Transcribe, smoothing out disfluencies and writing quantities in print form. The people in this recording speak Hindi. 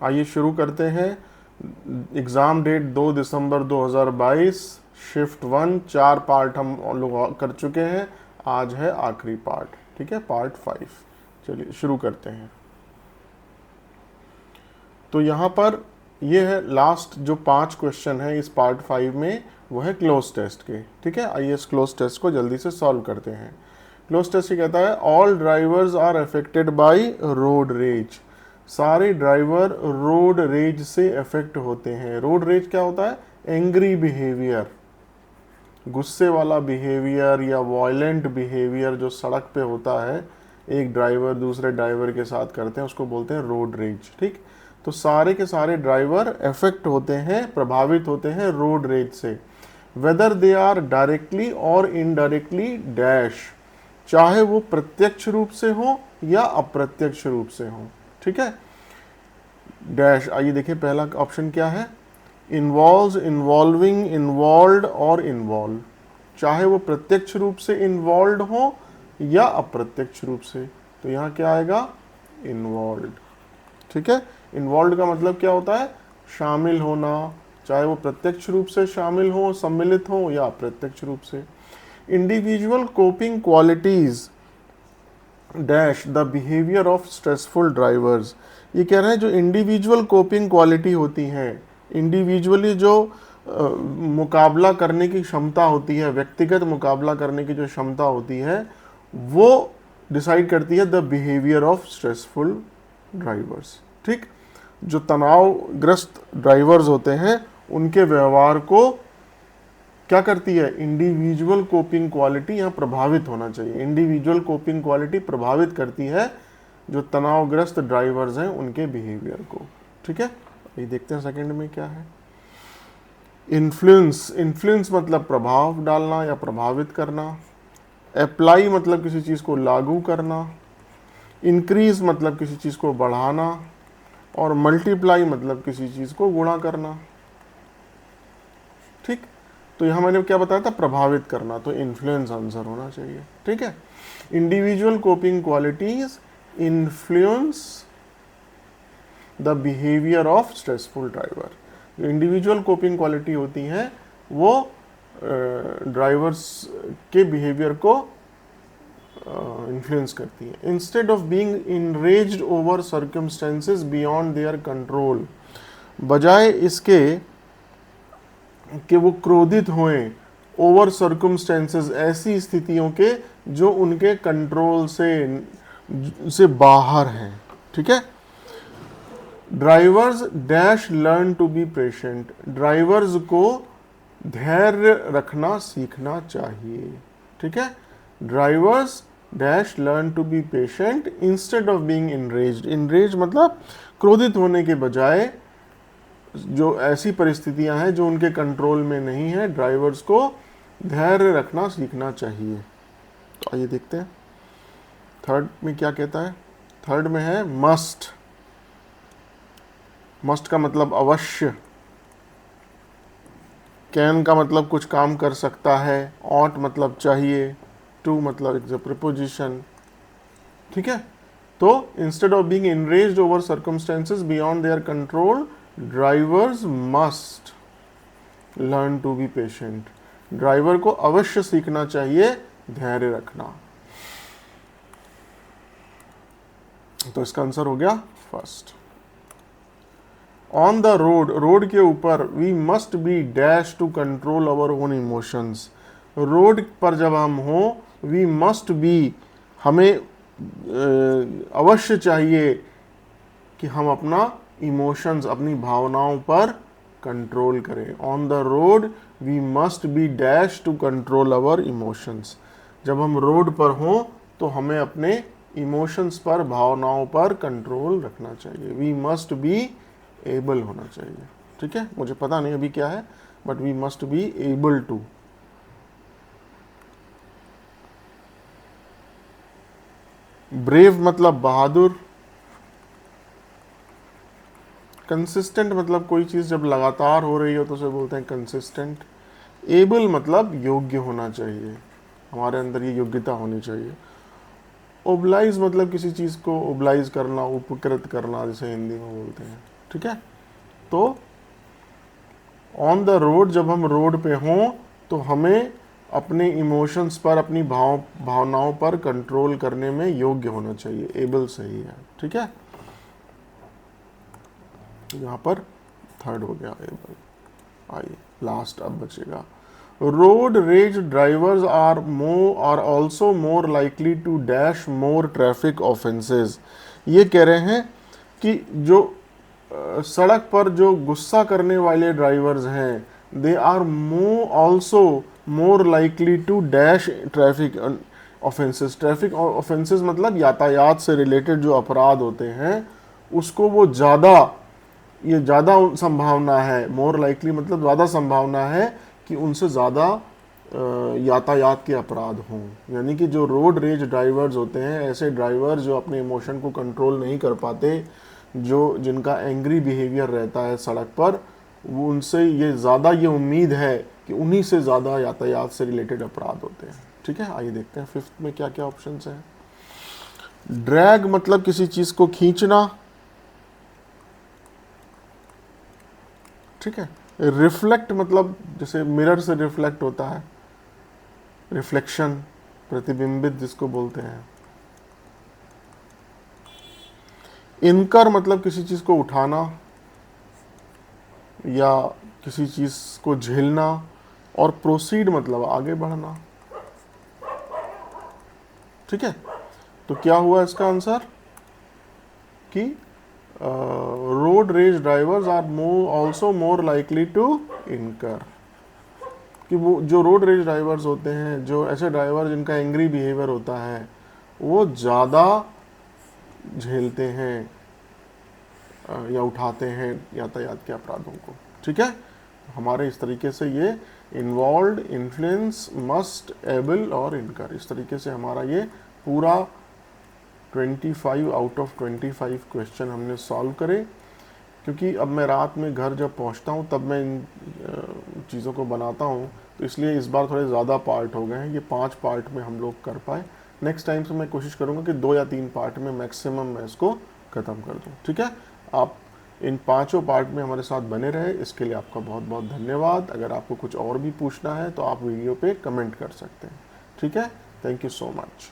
आइए शुरू करते हैं। एग्ज़ाम डेट 2 दिसंबर 2022, शिफ्ट 1, 4 पार्ट हम लोग कर चुके हैं। आज है आखिरी पार्ट, ठीक है, पार्ट 5। चलिए शुरू करते हैं। तो यहाँ पर ये है लास्ट जो 5 क्वेश्चन है इस पार्ट 5 में, वो है क्लोज टेस्ट के, ठीक है। आइए इस क्लोज टेस्ट को जल्दी से सॉल्व करते हैं। क्लोज टेस्ट ये कहता है all drivers are affected by road rage. सारे ड्राइवर रोड रेज से अफेक्ट होते हैं। रोड रेज क्या होता है? एंग्री बिहेवियर, गुस्से वाला बिहेवियर या वायलेंट बिहेवियर जो सड़क पे होता है, एक ड्राइवर दूसरे ड्राइवर के साथ करते हैं, उसको बोलते हैं रोड रेज, ठीक। तो सारे के सारे ड्राइवर अफेक्ट होते हैं, प्रभावित होते हैं रोड रेज से। वेदर दे आर डायरेक्टली और इनडायरेक्टली डैश, चाहे वो प्रत्यक्ष रूप से हो या अप्रत्यक्ष रूप से हो, ठीक है। डैश, आइए देखिए पहला ऑप्शन क्या है, इन्वॉल्व्स, इन्वॉल्विंग, इन्वॉल्व्ड और इन्वॉल्व, चाहे वो प्रत्यक्ष रूप से इन्वॉल्व हो या अप्रत्यक्ष रूप से। तो यहाँ क्या आएगा? इन्वॉल्व, ठीक है। इन्वॉल्व का मतलब क्या होता है? शामिल होना, चाहे वो प्रत्यक्ष रूप से शामिल हो, सम्मिलित हो या अप्रत्यक्ष रूप से। Individual coping qualities dash the behaviour of stressful drivers. ये कह रहे हैं जो इंडिविजुअल कोपिंग क्वालिटी होती है, इंडिविजुअली जो मुकाबला करने की क्षमता होती है, व्यक्तिगत मुकाबला करने की जो क्षमता होती है, वो डिसाइड करती है the behaviour of stressful drivers, ठीक। जो तनावग्रस्त ड्राइवर्स होते हैं उनके व्यवहार को क्या करती है? इंडिविजुअल कोपिंग क्वालिटी यहाँ प्रभावित होना चाहिए। इंडिविजुअल कोपिंग क्वालिटी प्रभावित करती है जो तनावग्रस्त ड्राइवर्स हैं उनके बिहेवियर को, ठीक है। ये देखते हैं सेकंड में क्या है। इन्फ्लुएंस, इन्फ्लुएंस मतलब प्रभाव डालना या प्रभावित करना। अप्लाई मतलब किसी चीज़ को लागू करना। इंक्रीज मतलब किसी चीज़ को बढ़ाना। और मल्टीप्लाई मतलब किसी चीज़ को गुणा करना, ठीक। तो यहाँ मैंने क्या बताया था? प्रभावित करना, तो इन्फ्लुएंस आंसर होना चाहिए, ठीक है। Individual coping qualities influence the behaviour of stressful driver. जो इंडिविजुअल कोपिंग क्वालिटी होती हैं वो ड्राइवर्स के बिहेवियर को इन्फ्लुएंस करती है। Instead of being enraged over circumstances beyond their control, बजाय इसके कि वो क्रोधित हुए ओवर सर्कमस्टेंसेस, ऐसी स्थितियों के जो उनके कंट्रोल से बाहर हैं, ठीक है। Drivers dash learn to be patient, drivers को धैर्य रखना सीखना चाहिए, ठीक है। Drivers dash learn to be patient instead of being enraged. Enrage मतलब क्रोधित होने के बजाय जो ऐसी परिस्थितियां हैं जो उनके कंट्रोल में नहीं है, ड्राइवर्स को धैर्य रखना सीखना चाहिए। तो आइए देखते हैं थर्ड में क्या कहता है। थर्ड में है मस्ट। मस्ट का मतलब अवश्य। कैन का मतलब कुछ काम कर सकता है। ऑट मतलब चाहिए। टू मतलब इट्स अ प्रीपोजिशन, ठीक है। तो instead of being enraged over circumstances beyond their control, drivers must learn to be patient. Driver को अवश्य सीखना चाहिए धैर्य रखना। तो इसका आंसर हो गया first. On the road, road के ऊपर, we must be dash to control our own emotions. Road पर जब हम हो, वी मस्ट बी, हमें अवश्य चाहिए कि हम अपना इमोशंस, अपनी भावनाओं पर कंट्रोल करें। On the road we must be dash to control our emotions. जब हम रोड पर हों तो हमें अपने इमोशंस पर, भावनाओं पर कंट्रोल रखना चाहिए। वी मस्ट बी एबल होना चाहिए, ठीक है। मुझे पता नहीं अभी क्या है, but we must be able to. Brave मतलब बहादुर। कंसिस्टेंट मतलब कोई चीज़ जब लगातार हो रही हो तो उसे बोलते हैं कंसिस्टेंट। एबल मतलब योग्य होना चाहिए, हमारे अंदर ये योग्यता होनी चाहिए। ओब्लाइज मतलब किसी चीज़ को ओब्लाइज करना, उपकृत करना, जैसे हिंदी में बोलते हैं, ठीक है। तो ऑन द रोड, जब हम रोड पे हों तो हमें अपने इमोशंस पर, अपनी भावनाओं पर कंट्रोल करने में योग्य होना चाहिए। एबल सही है, ठीक है। यहाँ पर थर्ड हो गया एबल। आइए लास्ट अब बचेगा, road rage drivers are also more likely to dash more traffic offences. ये कह रहे हैं कि जो सड़क पर जो गुस्सा करने वाले ड्राइवर्स हैं, they are also more likely to dash traffic offences. Traffic offences मतलब यातायात से रिलेटेड जो अपराध होते हैं उसको वो ज़्यादा संभावना है, मोर लाइकली मतलब ज़्यादा संभावना है कि उनसे ज़्यादा यातायात के अपराध हों। यानी कि जो रोड रेज ड्राइवर्स होते हैं, ऐसे ड्राइवर जो अपने इमोशन को कंट्रोल नहीं कर पाते, जिनका एंग्री बिहेवियर रहता है सड़क पर, वो उनसे ये उम्मीद है कि उन्हीं से ज़्यादा यातायात से रिलेटेड अपराध होते हैं। ठीक है, आइए देखते हैं फिफ्थ में क्या क्या ऑप्शंस हैं। ड्रैग मतलब किसी चीज़ को खींचना, ठीक है। रिफ्लेक्ट मतलब जैसे मिरर से रिफ्लेक्ट होता है, रिफ्लेक्शन, प्रतिबिंबित जिसको बोलते हैं। इनकर मतलब किसी चीज़ को उठाना या किसी चीज़ को झेलना, और प्रोसीड मतलब आगे बढ़ना, ठीक है। तो क्या हुआ इसका आंसर कि road rage drivers are also more likely to incur, कि वो जो रोड रेज ड्राइवर्स होते हैं, जो ऐसे ड्राइवर जिनका एंग्री बिहेवियर होता है, वो ज़्यादा झेलते हैं या उठाते हैं यातायात के अपराधों को, ठीक है। हमारे इस तरीके से ये इन्वॉल्व, इन्फ्लुएंस, मस्ट, एबल और इनकर, इस तरीके से हमारा ये पूरा 25 आउट ऑफ 25 क्वेश्चन हमने सॉल्व करे। क्योंकि अब मैं रात में घर जब पहुंचता हूं तब मैं इन चीज़ों को बनाता हूं, तो इसलिए इस बार थोड़े ज़्यादा पार्ट हो गए हैं। ये 5 पार्ट में हम लोग कर पाए। नेक्स्ट टाइम से मैं कोशिश करूंगा कि 2 या 3 पार्ट में मैक्सिमम मैं इसको ख़त्म कर दूं, ठीक है। आप इन 5 पार्ट में हमारे साथ बने रहे, इसके लिए आपका बहुत बहुत धन्यवाद। अगर आपको कुछ और भी पूछना है तो आप वीडियो पे कमेंट कर सकते हैं, ठीक है। Thank you so much.